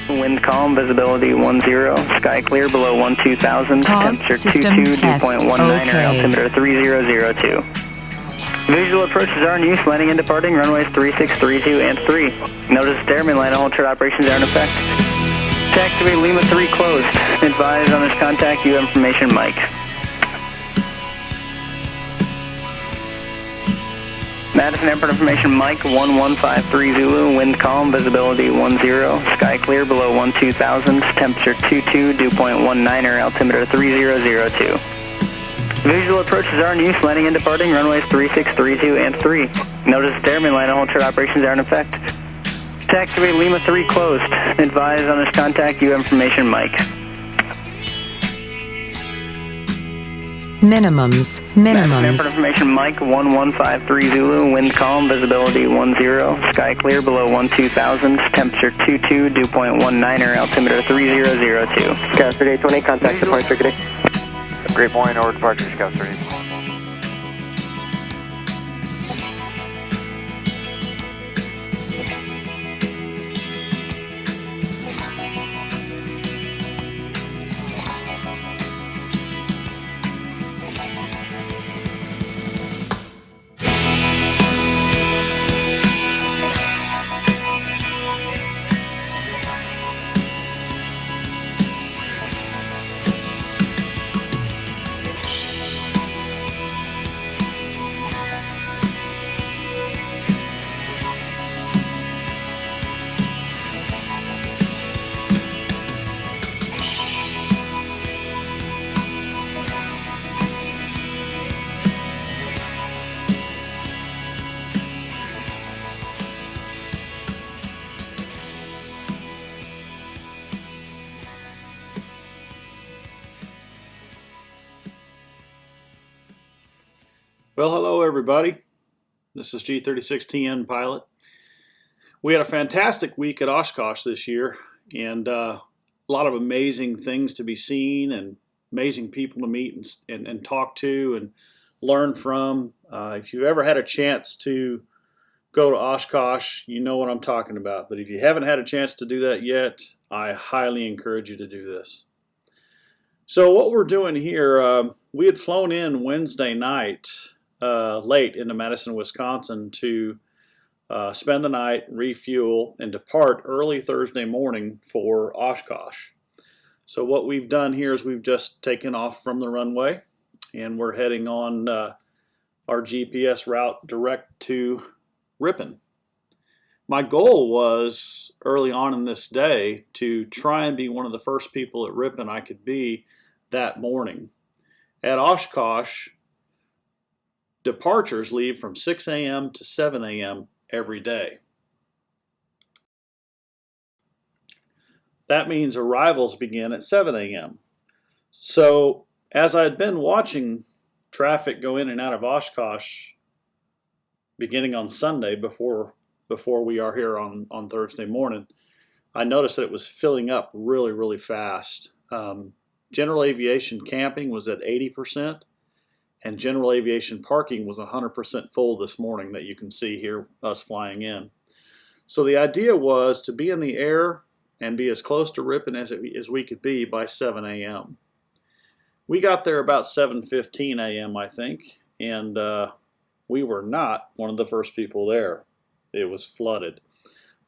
Wind calm, visibility 10, sky clear below 12,000, temperature 22, dew point 19, air altimeter 3002. Visual approaches are in use, landing and departing, runways 36, 32, and 3. Notice airman line and hold chart operations are in effect. To activate Lima 3 closed. Advise on this contact, you have information, Mike. Madison Airport information, Mike 1153 Zulu, wind calm, visibility 10, sky clear below 12,000, temperature 22, dew point 19, air altimeter 3002. Visual approaches are in use, landing and departing, runways 36, 32, and 3. Notice airman line and hold chart operations are in effect. To activate Lima 3 closed. Advise on this contact, you have information, Mike. Minimums. Airport information, Mike 1153 Zulu, wind calm, visibility 10, sky clear below 12,000, temperature 22, dew point 19, air altimeter 3002. Scout 3820, contact departure, good day. Great morning, over departure, Scout 38. Well, hello everybody. This is G36TNPilot. We had a fantastic week at Oshkosh this year, and a lot of amazing things to be seen and amazing people to meet and talk to and learn from. If you've ever had a chance to go to Oshkosh, you know what I'm talking about. But if you haven't had a chance to do that yet, I highly encourage you to do this. So what we're doing here, we had flown in Wednesday night late into Madison, Wisconsin to spend the night, refuel, and depart early Thursday morning for Oshkosh. So what we've done here is we've just taken off from the runway and we're heading on our GPS route direct to Ripon. My goal was early on in this day to try and be one of the first people at Ripon I could be that morning. At Oshkosh, departures leave from 6 a.m. to 7 a.m. every day. That means arrivals begin at 7 a.m. So as I had been watching traffic go in and out of Oshkosh beginning on Sunday before we are here on Thursday morning, I noticed that it was filling up really, really fast. General aviation camping was at 80%. And general aviation parking was 100% full this morning that you can see here, us flying in. So the idea was to be in the air and be as close to Ripon as we could be by 7 a.m. We got there about 7:15 a.m. I think, and we were not one of the first people there. It was flooded.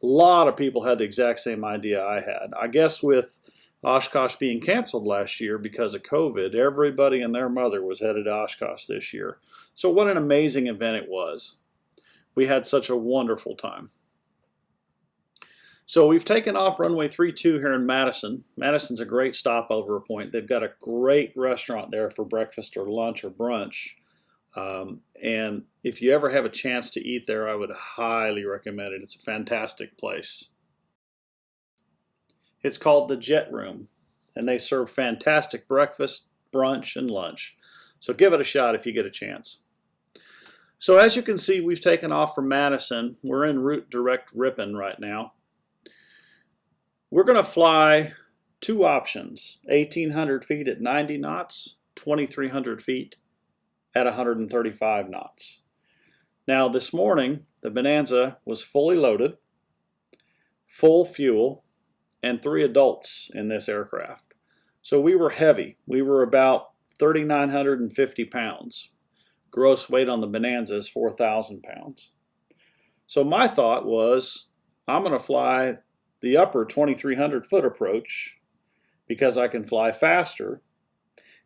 A lot of people had the exact same idea I had. I guess with Oshkosh being canceled last year because of COVID, everybody and their mother was headed to Oshkosh this year. So what an amazing event it was. We had such a wonderful time. So we've taken off runway 32 here in Madison. Madison's a great stopover point. They've got a great restaurant there for breakfast or lunch or brunch. And if you ever have a chance to eat there, I would highly recommend it. It's a fantastic place. It's called the Jet Room, and they serve fantastic breakfast, brunch, and lunch. So give it a shot if you get a chance. So as you can see, we've taken off from Madison. We're en route direct Ripon right now. We're going to fly two options, 1,800 feet at 90 knots, 2,300 feet at 135 knots. Now this morning, the Bonanza was fully loaded, full fuel, and 3 adults in this aircraft. So we were heavy. We were about 3,950 pounds. Gross weight on the Bonanza is 4,000 pounds. So my thought was, I'm going to fly the upper 2,300 foot approach because I can fly faster.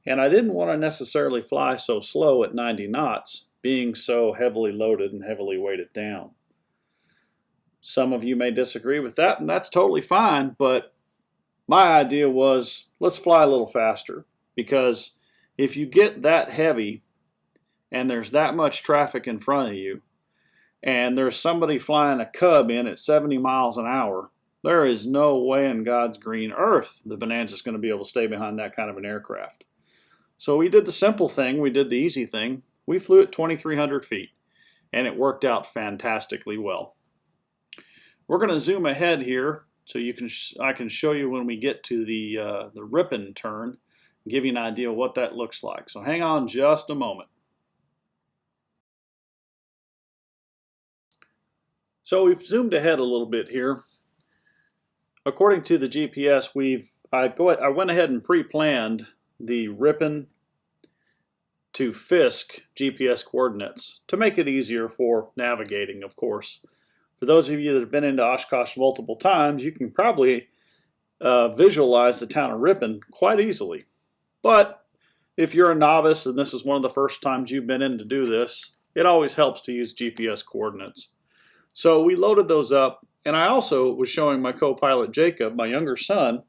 And I didn't want to necessarily fly so slow at 90 knots, being so heavily loaded and heavily weighted down. Some of you may disagree with that, and that's totally fine, but my idea was, let's fly a little faster, because if you get that heavy and there's that much traffic in front of you, and there's somebody flying a Cub in at 70 miles an hour, there is no way in God's green earth the Bonanza is going to be able to stay behind that kind of an aircraft. So we did the simple thing, we did the easy thing. We flew at 2,300 feet, and it worked out fantastically well. We're going to zoom ahead here so I can show you when we get to the Ripon turn, and give you an idea of what that looks like. So hang on just a moment. So we've zoomed ahead a little bit here. According to the GPS, I went ahead and pre-planned the Ripon to Fisk GPS coordinates to make it easier for navigating, of course. For those of you that have been into Oshkosh multiple times, you can probably visualize the town of Ripon quite easily. But if you're a novice and this is one of the first times you've been in to do this, it always helps to use GPS coordinates. So we loaded those up, and I also was showing my co-pilot Jacob, my younger son,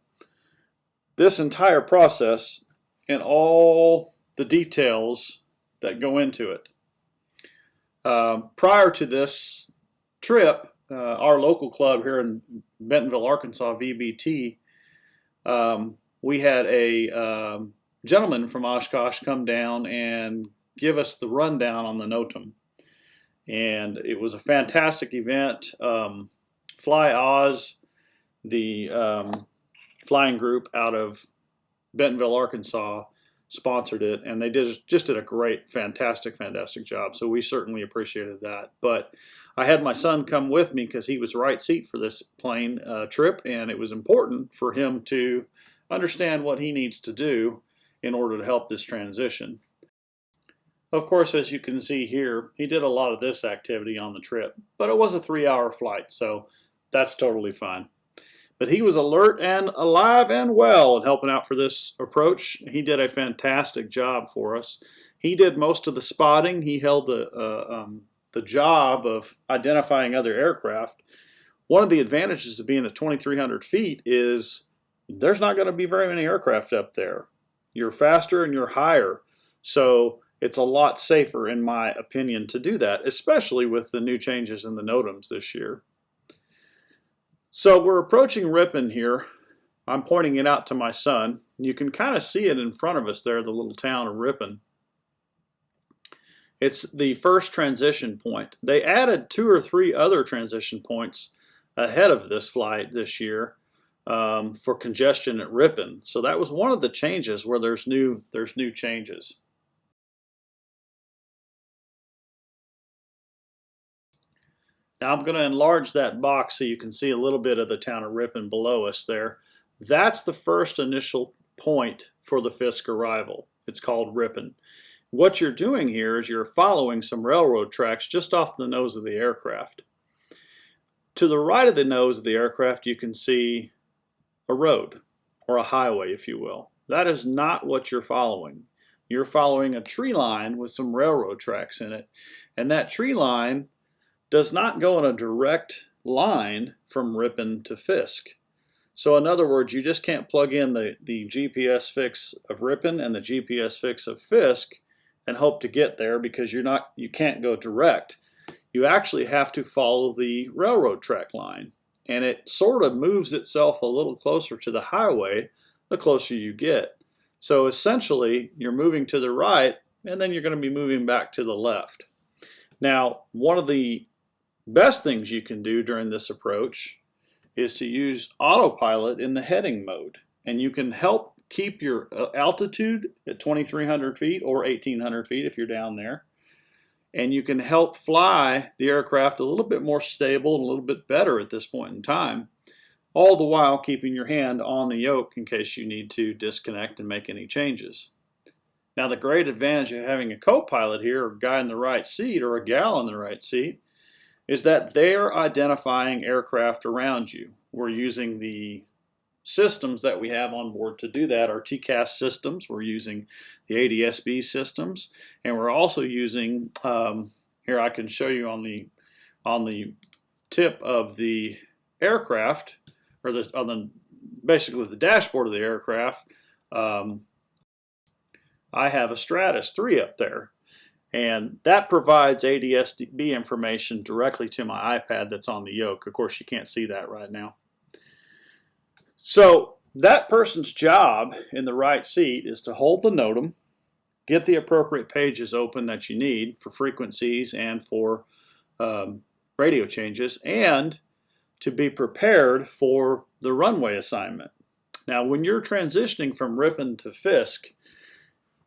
this entire process and all the details that go into it. Prior to this trip, our local club here in Bentonville, Arkansas, VBT, we had a gentleman from Oshkosh come down and give us the rundown on the NOTAM. And it was a fantastic event. Fly Oz, the flying group out of Bentonville, Arkansas, sponsored it, and they just did a great, fantastic job. So we certainly appreciated that. But I had my son come with me because he was right seat for this plane trip, and it was important for him to understand what he needs to do in order to help this transition. Of course, as you can see here, he did a lot of this activity on the trip, but it was a 3-hour flight, so that's totally fine. But he was alert and alive and well in helping out for this approach. He did a fantastic job for us. He did most of the spotting. He held the job of identifying other aircraft. One of the advantages of being at 2,300 feet is there's not going to be very many aircraft up there. You're faster and you're higher, so it's a lot safer, in my opinion, to do that, especially with the new changes in the NOTAMs this year. So we're approaching Ripon here. I'm pointing it out to my son. You can kind of see it in front of us there, the little town of Ripon. It's the first transition point. They added 2 or 3 other transition points ahead of this flight this year for congestion at Ripon. So that was one of the changes where there's new changes. Now I'm going to enlarge that box so you can see a little bit of the town of Ripon below us there. That's the first initial point for the Fisk arrival. It's called Ripon. What you're doing here is you're following some railroad tracks just off the nose of the aircraft. To the right of the nose of the aircraft you can see a road, or a highway if you will. That is not what you're following. You're following a tree line with some railroad tracks in it, and that tree line does not go in a direct line from Ripon to Fisk. So in other words, you just can't plug in the GPS fix of Ripon and the GPS fix of Fisk and hope to get there, because you can't go direct. You actually have to follow the railroad track line, and it sort of moves itself a little closer to the highway the closer you get. So essentially you're moving to the right, and then you're going to be moving back to the left. Now, one of the best things you can do during this approach is to use autopilot in the heading mode, and you can help keep your altitude at 2,300 feet or 1,800 feet if you're down there. And you can help fly the aircraft a little bit more stable and a little bit better at this point in time, all the while keeping your hand on the yoke in case you need to disconnect and make any changes. Now, the great advantage of having a co-pilot here, or a guy in the right seat, or a gal in the right seat, is that they're identifying aircraft around you. We're using the systems that we have on board to do that. Our TCAS systems, we're using the ADS-B systems, and we're also using, here I can show you on the tip of the aircraft, or basically the dashboard of the aircraft, I have a Stratus 3 up there, and that provides ADS-B information directly to my iPad that's on the yoke. Of course, you can't see that right now. So that person's job in the right seat is to hold the NOTAM, get the appropriate pages open that you need for frequencies and for radio changes, and to be prepared for the runway assignment. Now, when you're transitioning from Ripon to Fisk,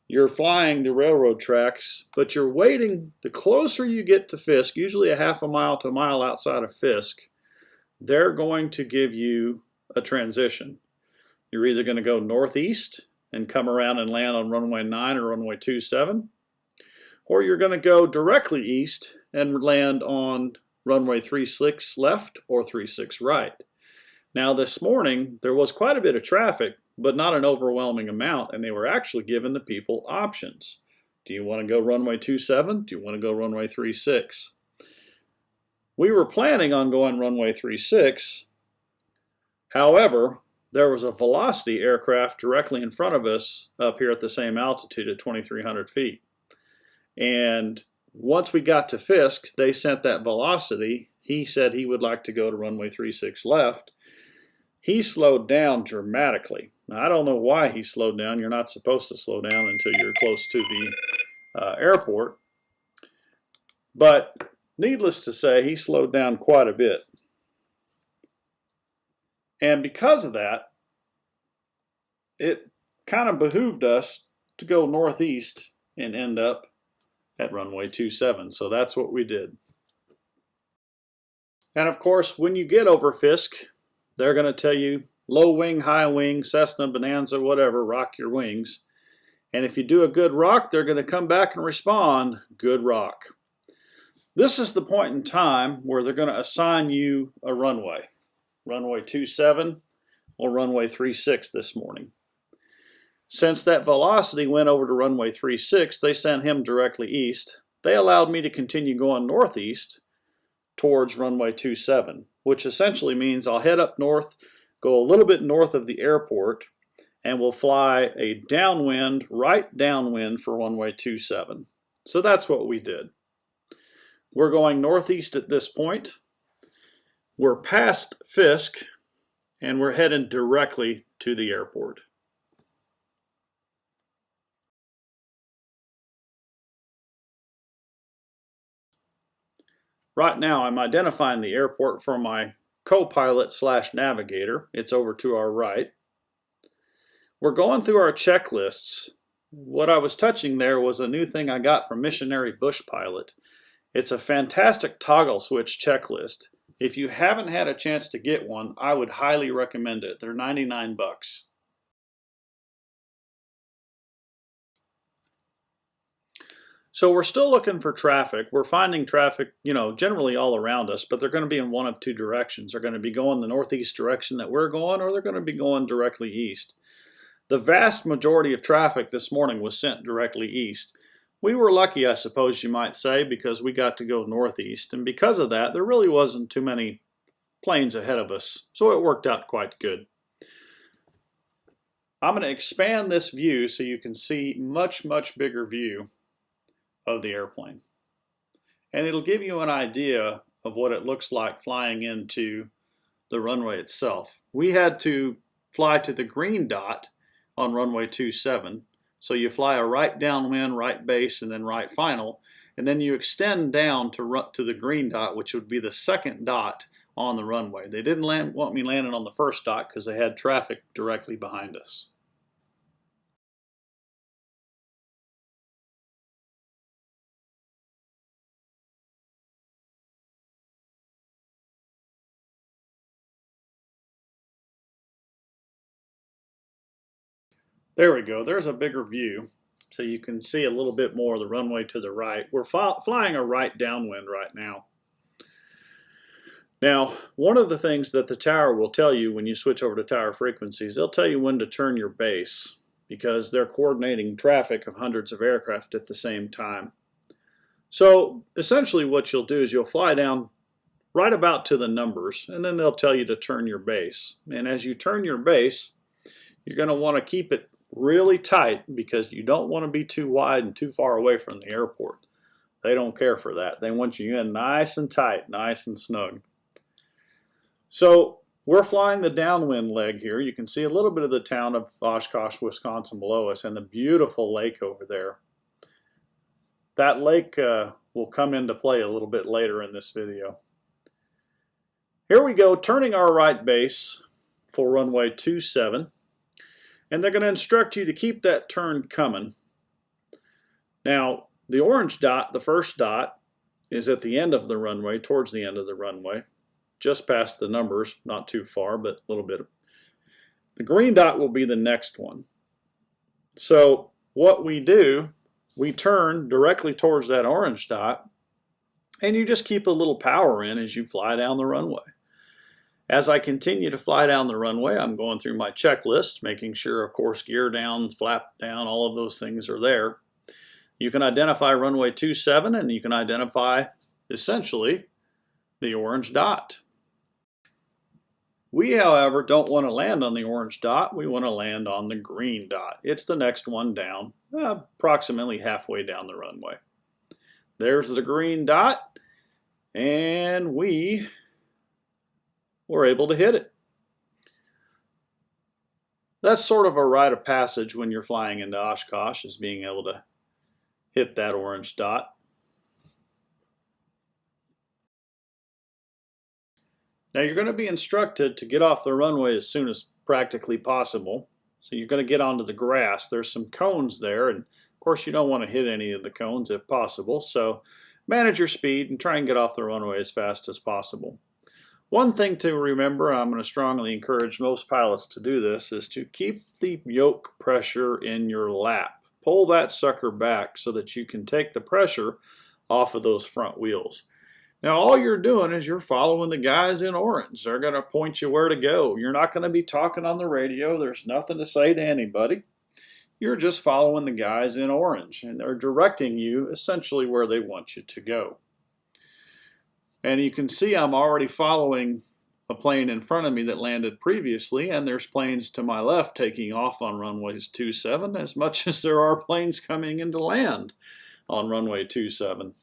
you're flying the railroad tracks, but you're waiting. The closer you get to Fisk, usually a half a mile to a mile outside of Fisk, they're going to give you a transition. You're either going to go northeast and come around and land on runway 9 or runway 27, or you're going to go directly east and land on runway 36 left or 36 right. Now, this morning there was quite a bit of traffic, but not an overwhelming amount, and they were actually giving the people options. Do you want to go runway 27? Do you want to go runway 36? We were planning on going runway 36. However, there was a Velocity aircraft directly in front of us up here at the same altitude at 2,300 feet. And once we got to Fisk, they sent that Velocity. He said he would like to go to runway 36 left. He slowed down dramatically. Now, I don't know why he slowed down. You're not supposed to slow down until you're close to the airport. But needless to say, he slowed down quite a bit. And because of that, it kind of behooved us to go northeast and end up at runway 27. So that's what we did. And of course, when you get over Fisk, they're going to tell you low wing, high wing, Cessna, Bonanza, whatever, rock your wings. And if you do a good rock, they're going to come back and respond, good rock. This is the point in time where they're going to assign you a runway. Runway 27 or runway 36 this morning. Since that Velocity went over to runway 36, they sent him directly east. They allowed me to continue going northeast towards runway 27, which essentially means I'll head up north, go a little bit north of the airport, and we'll fly a downwind, right downwind for runway 27. So that's what we did. We're going northeast at this point. We're past Fisk, and we're headed directly to the airport. Right now, I'm identifying the airport for my co-pilot / navigator. It's over to our right. We're going through our checklists. What I was touching there was a new thing I got from Missionary Bush Pilot. It's a fantastic toggle switch checklist. If you haven't had a chance to get one, I would highly recommend it. They're 99 bucks. So we're still looking for traffic. We're finding traffic, generally all around us, but they're going to be in one of two directions. They're going to be going the northeast direction that we're going, or they're going to be going directly east. The vast majority of traffic this morning was sent directly east. We were lucky, I suppose you might say, because we got to go northeast, and because of that, there really wasn't too many planes ahead of us, so it worked out quite good. I'm going to expand this view so you can see much bigger view of the airplane. And it'll give you an idea of what it looks like flying into the runway itself. We had to fly to the green dot on runway 27. So you fly a right downwind, right base, and then right final, and then you extend down to the green dot, which would be the second dot on the runway. They didn't want me landing on the first dot because they had traffic directly behind us. There we go. There's a bigger view, so you can see a little bit more of the runway to the right. We're flying a right downwind right now. Now, one of the things that the tower will tell you when you switch over to tower frequencies, they'll tell you when to turn your base because they're coordinating traffic of hundreds of aircraft at the same time. So essentially what you'll do is you'll fly down right about to the numbers, and then they'll tell you to turn your base. And as you turn your base, you're going to want to keep it really tight because you don't want to be too wide and too far away from the airport. They don't care for that. They want you in nice and tight, nice and snug. So we're flying the downwind leg here. You can see a little bit of the town of Oshkosh, Wisconsin below us and the beautiful lake over there. That lake will come into play a little bit later in this video. Here we go, turning our right base for runway 27. And they're going to instruct you to keep that turn coming. Now, the orange dot, the first dot, is at the end of the runway, towards the end of the runway. Just past the numbers, not too far, but a little bit. The green dot will be the next one. So what we do, we turn directly towards that orange dot, and you just keep a little power in as you fly down the runway. As I continue to fly down the runway, I'm going through my checklist, making sure, of course, gear down, flap down, all of those things are there. You can identify runway 27, and you can identify, essentially, the orange dot. We, however, don't want to land on the orange dot. We want to land on the green dot. It's the next one down, approximately halfway down the runway. There's the green dot, and we were able to hit it. That's sort of a rite of passage when you're flying into Oshkosh, is being able to hit that orange dot. Now you're going to be instructed to get off the runway as soon as practically possible. So you're going to get onto the grass. There's some cones there, and of course you don't want to hit any of the cones if possible. So manage your speed and try and get off the runway as fast as possible. One thing to remember, I'm going to strongly encourage most pilots to do this, is to keep the yoke pressure in your lap. Pull that sucker back so that you can take the pressure off of those front wheels. Now all you're doing is you're following the guys in orange. They're going to point you where to go. You're not going to be talking on the radio. There's nothing to say to anybody. You're just following the guys in orange, and they're directing you essentially where they want you to go. And you can see I'm already following a plane in front of me that landed previously, and there's planes to my left taking off on runways 27 as much as there are planes coming into land on runway 27.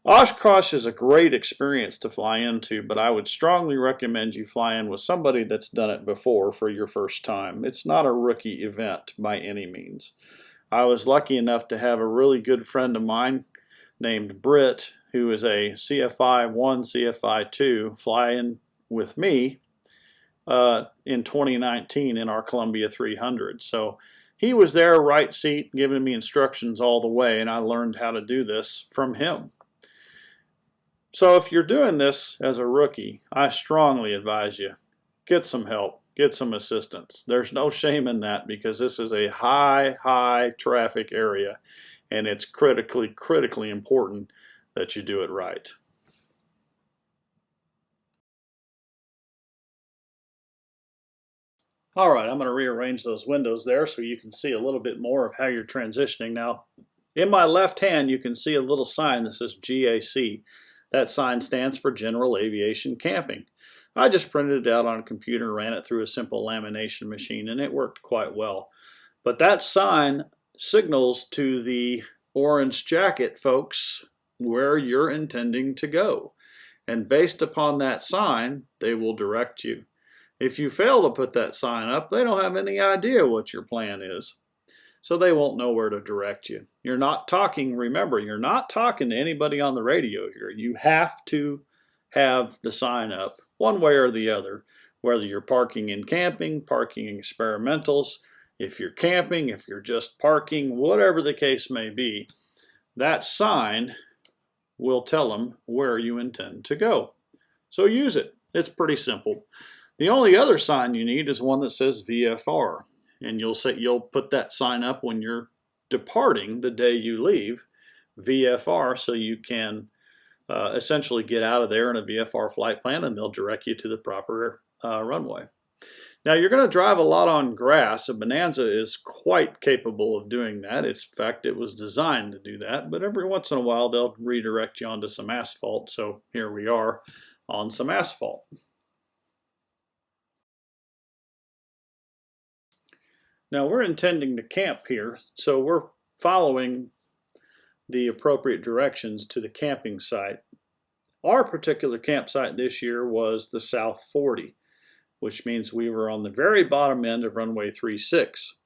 Oshkosh is a great experience to fly into, but I would strongly recommend you fly in with somebody that's done it before for your first time. It's not a rookie event by any means. I was lucky enough to have a really good friend of mine named Britt, who is a cfii 1, cfii 2, flying with me in 2019 in our Columbia 300. So he was there, right seat, giving me instructions all the way, and I learned how to do this from him. So if you're doing this as a rookie, I strongly advise you, get some help, get some assistance. There's no shame in that because this is a high traffic area, and it's critically important that you do it right. All right, I'm going to rearrange those windows there so you can see a little bit more of how you're transitioning. Now, in my left hand, you can see a little sign that says GAC. That sign stands for General Aviation Camping. I just printed it out on a computer and ran it through a simple lamination machine, and it worked quite well. But that sign signals to the orange jacket folks where you're intending to go. And based upon that sign, they will direct you. If you fail to put that sign up, they don't have any idea what your plan is. So they won't know where to direct you. You're not talking, remember, you're not talking to anybody on the radio here. You have to have the sign up one way or the other, whether you're parking and camping, parking and experimentals, if you're camping, if you're just parking, whatever the case may be, that sign will tell them where you intend to go. So use it. It's pretty simple. The only other sign you need is one that says VFR. and you'll put that sign up when you're departing the day you leave VFR, so you can essentially get out of there in a VFR flight plan, and they'll direct you to the proper runway. Now, you're going to drive a lot on grass. A Bonanza is quite capable of doing that. In fact, it was designed to do that, but every once in a while they'll redirect you onto some asphalt, so here we are on some asphalt. Now, we're intending to camp here, so we're following the appropriate directions to the camping site. Our particular campsite this year was the South 40, which means we were on the very bottom end of runway 36.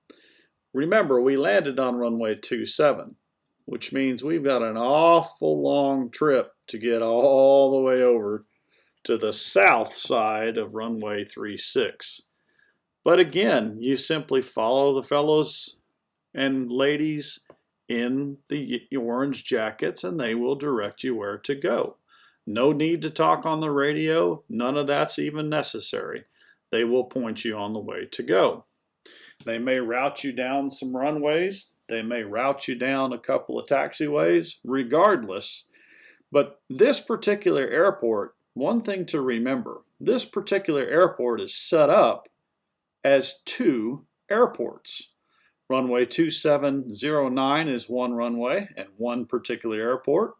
Remember, we landed on runway 27, which means we've got an awful long trip to get all the way over to the south side of runway 36. But again, you simply follow the fellows and ladies in the orange jackets, and they will direct you where to go. No need to talk on the radio. None of that's even necessary. They will point you on the way to go. They may route you down some runways. They may route you down a couple of taxiways, regardless. But this particular airport, one thing to remember, this particular airport is set up as two airports. Runway 2709 is one runway and one particular airport.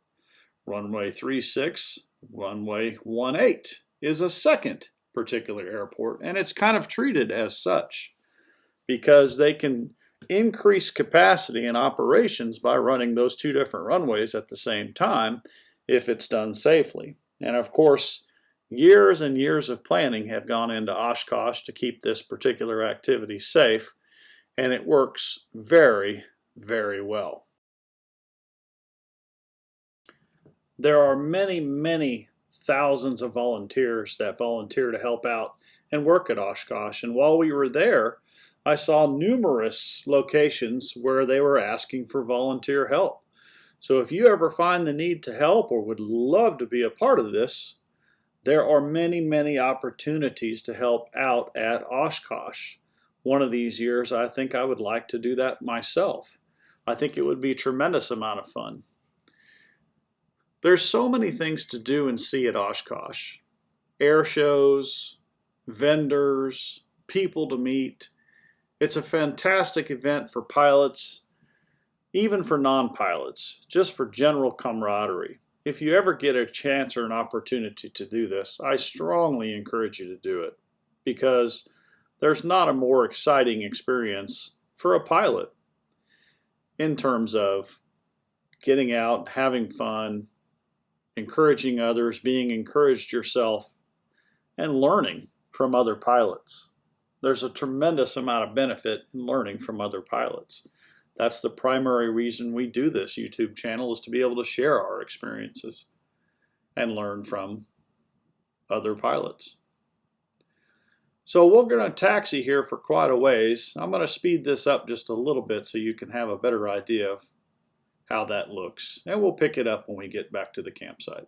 Runway 36, runway 18 is a second particular airport, and it's kind of treated as such because they can increase capacity in operations by running those two different runways at the same time if it's done safely. And of course, years and years of planning have gone into Oshkosh to keep this particular activity safe, and it works very, very well. There are many, many thousands of volunteers that volunteer to help out and work at Oshkosh, and while we were there, I saw numerous locations where they were asking for volunteer help. So if you ever find the need to help or would love to be a part of this, there are many, many opportunities to help out at Oshkosh. One of these years, I think I would like to do that myself. I think it would be a tremendous amount of fun. There's so many things to do and see at Oshkosh. Air shows, vendors, people to meet. It's a fantastic event for pilots, even for non-pilots, just for general camaraderie. If you ever get a chance or an opportunity to do this, I strongly encourage you to do it, because there's not a more exciting experience for a pilot in terms of getting out, having fun, encouraging others, being encouraged yourself, and learning from other pilots. There's a tremendous amount of benefit in learning from other pilots. That's the primary reason we do this YouTube channel, is to be able to share our experiences and learn from other pilots. So we're going to taxi here for quite a ways. I'm going to speed this up just a little bit so you can have a better idea of how that looks. And we'll pick it up when we get back to the campsite.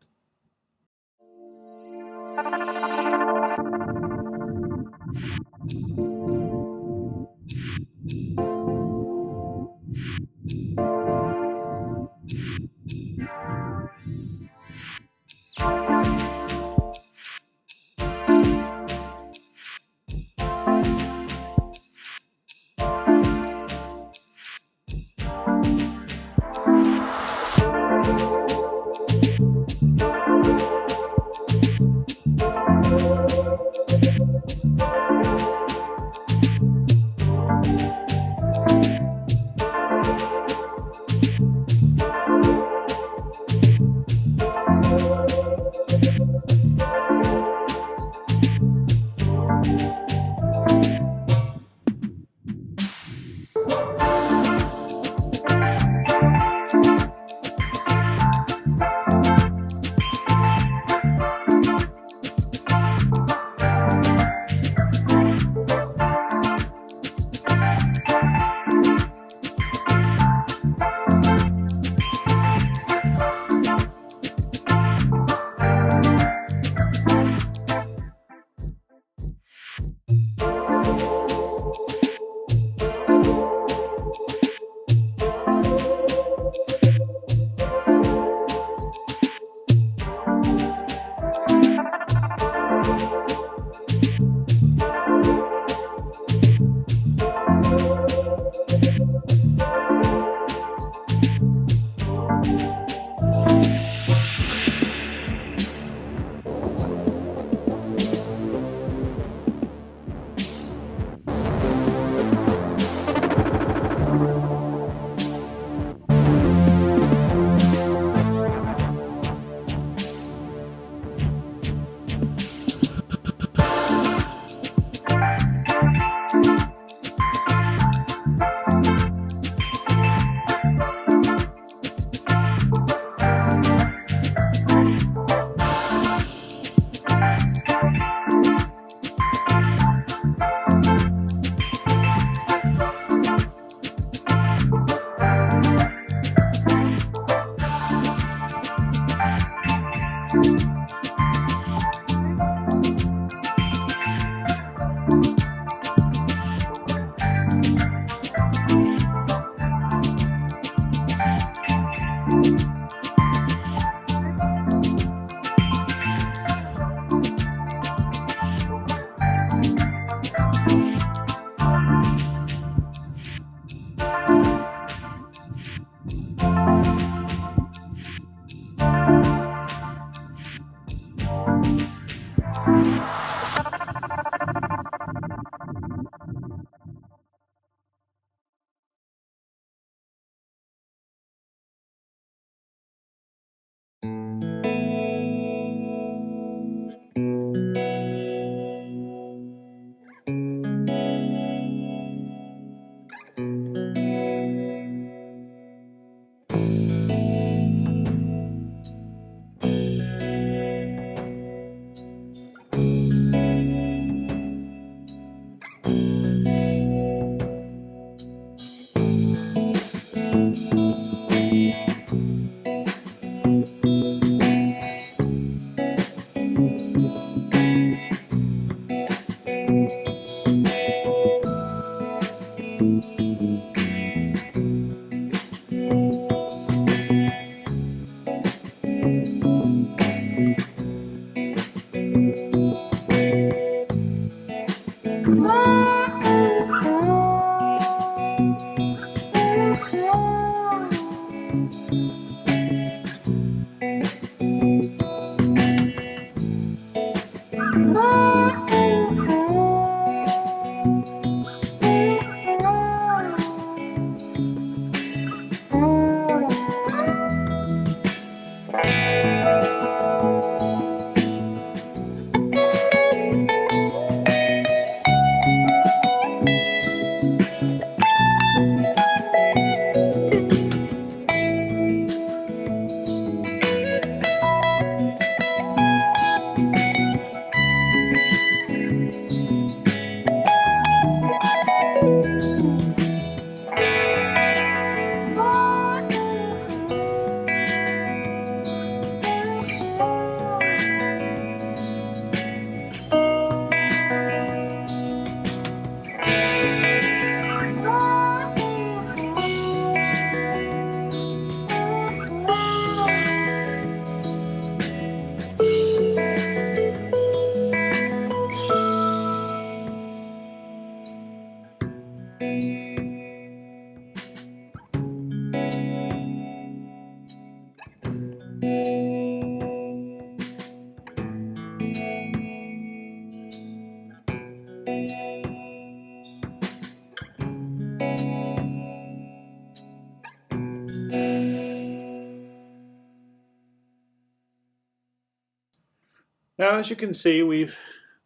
Now, as you can see, we've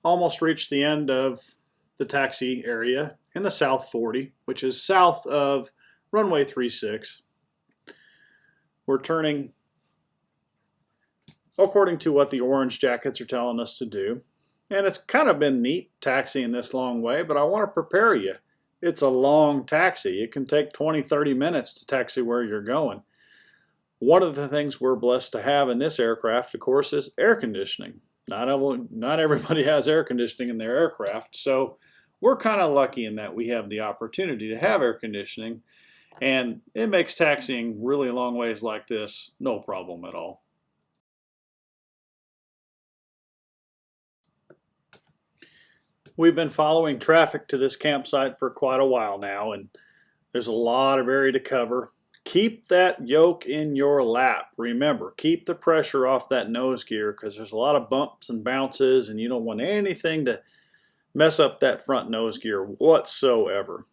almost reached the end of the taxi area in the South 40, which is south of runway 36. We're turning according to what the orange jackets are telling us to do. And it's kind of been neat taxiing this long way, but I want to prepare you. It's a long taxi. It can take 20-30 minutes to taxi where you're going. One of the things we're blessed to have in this aircraft, of course, is air conditioning. Not everybody has air conditioning in their aircraft, so we're kind of lucky in that we have the opportunity to have air conditioning, and it makes taxiing really long ways like this no problem at all. We've been following traffic to this campsite for quite a while now, and there's a lot of area to cover. Keep that yoke in your lap. Remember, keep the pressure off that nose gear because there's a lot of bumps and bounces, and you don't want anything to mess up that front nose gear whatsoever.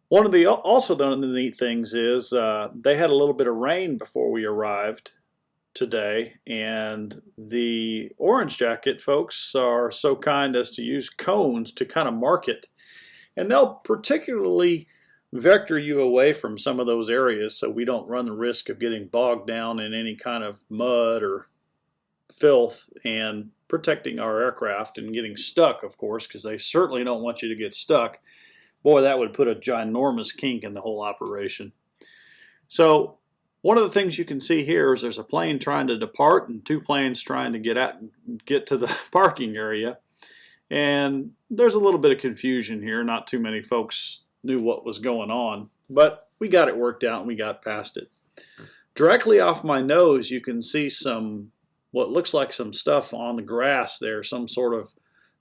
One of the neat things is they had a little bit of rain before we arrived today, and the orange jacket folks are so kind as to use cones to kind of mark it, and they'll particularly vector you away from some of those areas so we don't run the risk of getting bogged down in any kind of mud or filth, and protecting our aircraft and getting stuck, of course, because they certainly don't want you to get stuck. Boy, that would put a ginormous kink in the whole operation. So one of the things you can see here is there's a plane trying to depart and two planes trying to get to the parking area. And there's a little bit of confusion here. Not too many folks knew what was going on, but we got it worked out and we got past it. Directly off my nose, you can see what looks like some stuff on the grass there, some sort of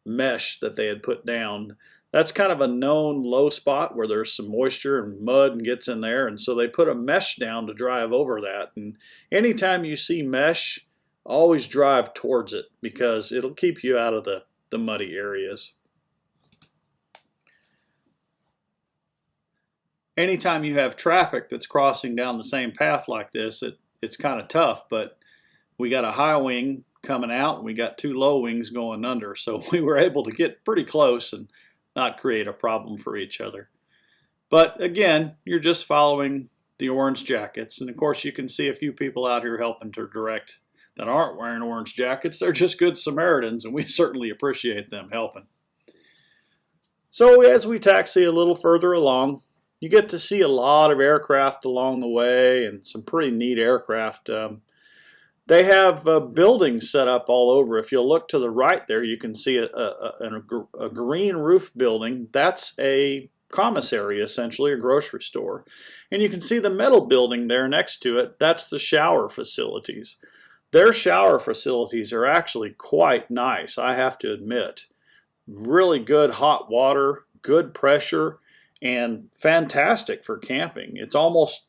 mesh that they had put down. That's kind of a known low spot where there's some moisture and mud and gets in there, and so they put a mesh down to drive over that. And anytime you see mesh, always drive towards it because it'll keep you out of the muddy areas. Anytime you have traffic that's crossing down the same path like this, it's kind of tough, but we got a high wing coming out and we got two low wings going under, so we were able to get pretty close and not create a problem for each other. But again, you're just following the orange jackets, and of course you can see a few people out here helping to direct that aren't wearing orange jackets. They're just good Samaritans, and we certainly appreciate them helping. So as we taxi a little further along, you get to see a lot of aircraft along the way and some pretty neat aircraft. They have buildings set up all over. If you'll look to the right there, you can see a green roof building. That's a commissary, essentially, a grocery store. And you can see the metal building there next to it. That's the shower facilities. Their shower facilities are actually quite nice, I have to admit. Really good hot water, good pressure, and fantastic for camping. It's almost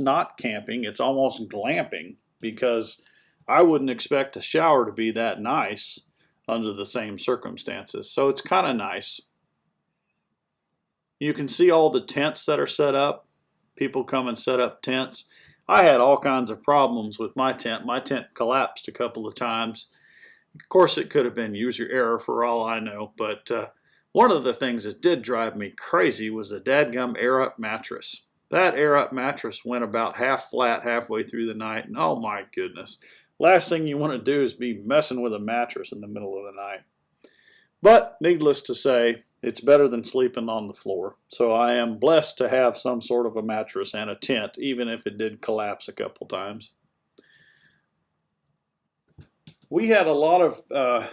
not camping, it's almost glamping, because I wouldn't expect a shower to be that nice under the same circumstances. So it's kind of nice. You can see all the tents that are set up. People come and set up tents. I had all kinds of problems with my tent. My tent collapsed a couple of times. Of course, it could have been user error for all I know, but one of the things that did drive me crazy was the dadgum air-up mattress. That air-up mattress went about half flat halfway through the night, and oh my goodness. Last thing you want to do is be messing with a mattress in the middle of the night. But needless to say, it's better than sleeping on the floor. So I am blessed to have some sort of a mattress and a tent, even if it did collapse a couple times. We had a lot of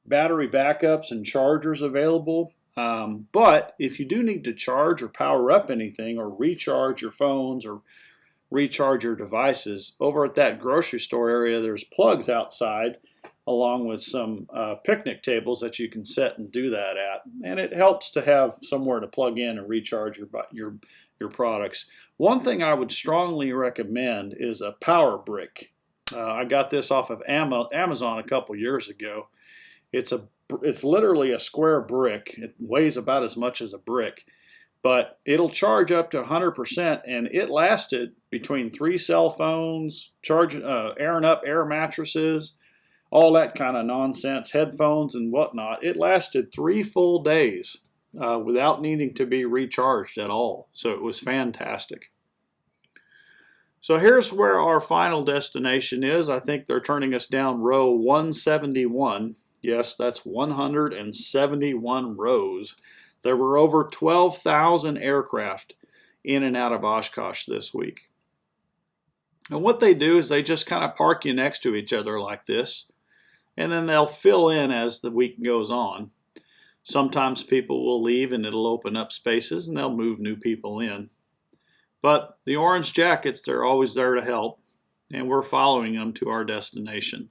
battery backups and chargers available, but if you do need to charge or power up anything or recharge your phones or recharge your devices, over at that grocery store area there's plugs outside along with some picnic tables that you can set and do that at, and it helps to have somewhere to plug in and recharge your products. One thing I would strongly recommend is a power brick. I got this off of Amazon a couple years ago. It's literally a square brick. It weighs about as much as a brick, but it'll charge up to 100%, and it lasted between 3 cell phones, airing up air mattresses, all that kind of nonsense, headphones and whatnot. It lasted 3 full days without needing to be recharged at all. So it was fantastic. So here's where our final destination is. I think they're turning us down row 171. Yes, that's 171 rows. There were over 12,000 aircraft in and out of Oshkosh this week. And what they do is they just kind of park you next to each other like this, and then they'll fill in as the week goes on. Sometimes people will leave and it'll open up spaces and they'll move new people in. But the orange jackets, they're always there to help, and we're following them to our destination.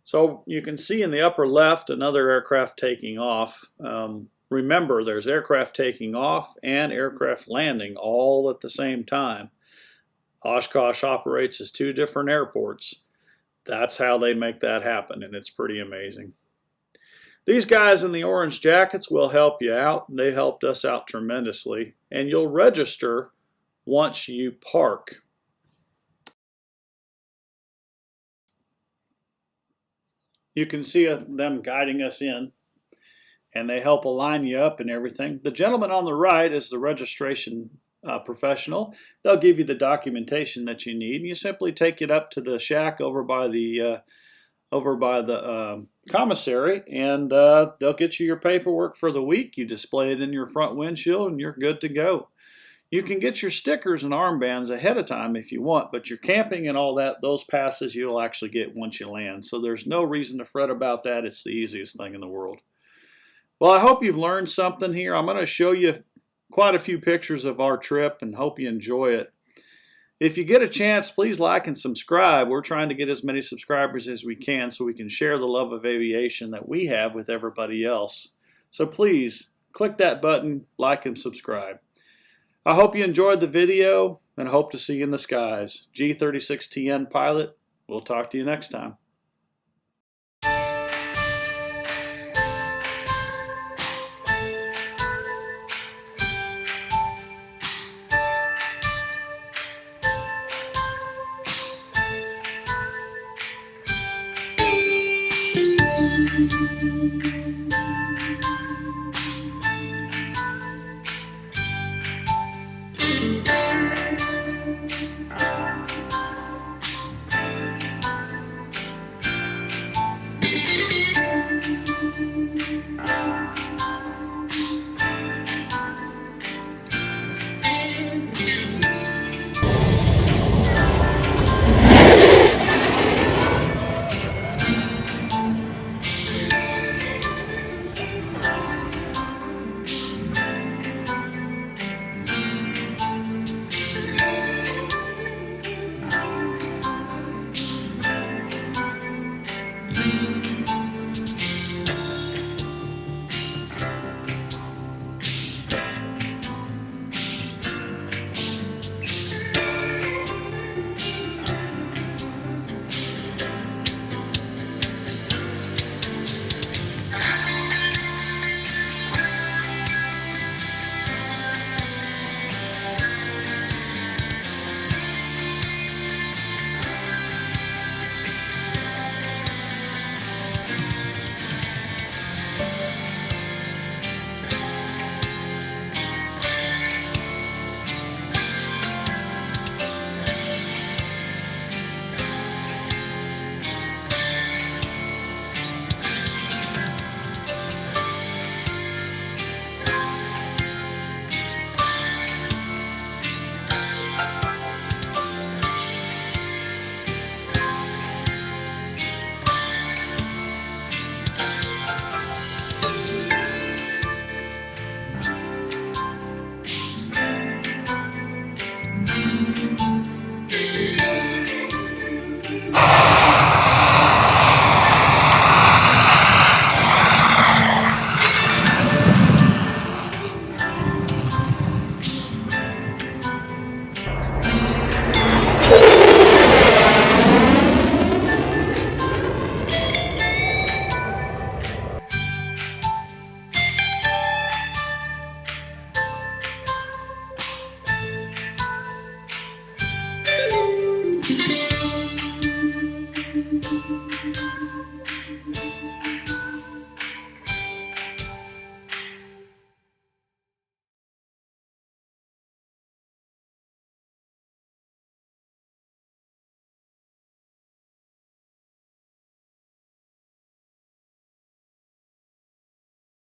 So you can see in the upper left another aircraft taking off. Remember, there's aircraft taking off and aircraft landing all at the same time. Oshkosh operates as 2 different airports. That's how they make that happen, and it's pretty amazing. These guys in the orange jackets will help you out. They helped us out tremendously, and you'll register once you park. You can see them guiding us in, and they help align you up and everything. The gentleman on the right is the registration professional. They'll give you the documentation that you need, and you simply take it up to the shack over by the commissary, and they'll get you your paperwork for the week. You display it in your front windshield, and you're good to go. You can get your stickers and armbands ahead of time if you want, but your camping and all that, those passes you'll actually get once you land. So there's no reason to fret about that. It's the easiest thing in the world. Well, I hope you've learned something here. I'm going to show you quite a few pictures of our trip and hope you enjoy it. If you get a chance, please like and subscribe. We're trying to get as many subscribers as we can so we can share the love of aviation that we have with everybody else. So please click that button, like and subscribe. I hope you enjoyed the video and hope to see you in the skies. G36TNPilot, we'll talk to you next time.